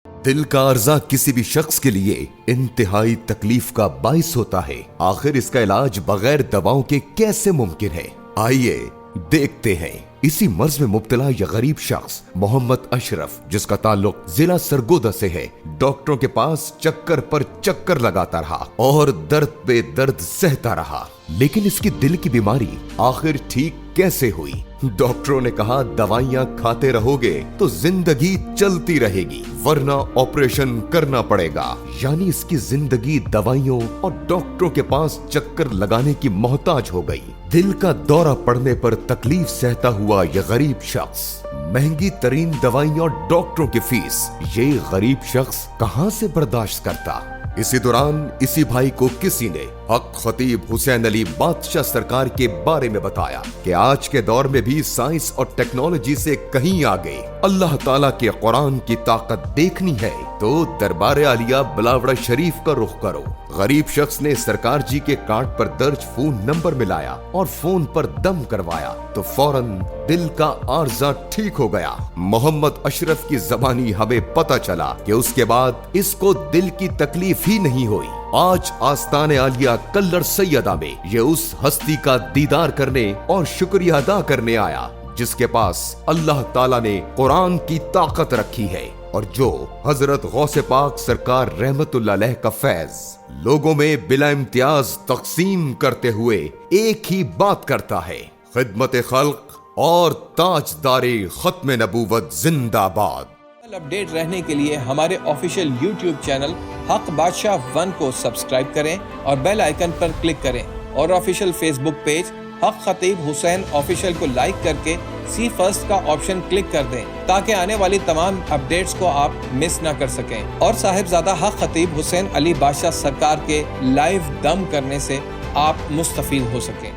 दिल का अर्जा किसी भी शख्स के लिए इंतहाई तकलीफ का बाइस होता है। आखिर इसका इलाज बगैर दवाओं के कैसे मुमकिन है? आइए देखते हैं। इसी मर्ज में मुब्तला यह गरीब शख्स मोहम्मद अशरफ, जिसका ताल्लुक जिला सरगोदा से है, डॉक्टरों के पास चक्कर पर चक्कर लगाता रहा और दर्द पे दर्द सहता रहा, लेकिन इसकी दिल की बीमारी आखिर ठीक कैसे हुई? डॉक्टरों ने कहा दवाइयां खाते रहोगे तो जिंदगी चलती रहेगी, वरना ऑपरेशन करना पड़ेगा। यानी इसकी जिंदगी दवाइयों और डॉक्टरों के पास चक्कर लगाने की मोहताज हो गई। दिल का दौरा पड़ने पर तकलीफ सहता हुआ यह गरीब शख्स, महंगी तरीन दवाइयां और डॉक्टरों की फीस, ये गरीब शख्स कहां से बर्दाश्त करता? इसी दौरान इसी भाई को किसी ने हक खतीब हुसैन अली बादशाह सरकार के बारे में बताया कि आज के दौर में भी साइंस और टेक्नोलॉजी से कहीं आगे अल्लाह ताला के कुरान की ताकत देखनी है तो दरबार आलिया बिलावड़ा शरीफ का रुख करो। गरीब शख्स ने सरकार जी के कार्ड पर दर्ज फोन नंबर मिलाया और फोन पर दम करवाया तो फौरन दिल का आर्जा ठीक हो गया। मोहम्मद अशरफ की जबानी हमें पता चला कि उसके बाद इसको दिल की तकलीफ ही नहीं हुई। आज आस्ताने आलिया कल्लर सैयदा में ये उस हस्ती का दीदार करने और शुक्रिया अदा करने आया जिसके पास अल्लाह ताला ने कुरान की ताकत रखी है और जो हजरत गौसे पाक सरकार रहमतुल्लाह अलैह का फैज लोगों में बिला इम्तियाज तकसीम करते हुए एक ही बात करता है, खिदमत खल्क और ताजदारी खत्म नबूवत जिंदाबाद। अपडेट रहने के लिए हमारे ऑफिशियल यूट्यूब चैनल हक बादशाह 1 को सब्सक्राइब करें और बेल आइकन पर क्लिक करें और ऑफिशियल फेसबुक पेज हक खतीब हुसैन ऑफिशियल को लाइक करके सी फर्स्ट का ऑप्शन क्लिक कर दें ताकि आने वाली तमाम अपडेट्स को आप मिस ना कर सकें और साहिबजादा हक खतीब हुसैन अली बादशाह सरकार के लाइव दम करने से आप मुस्तफीद हो सकें।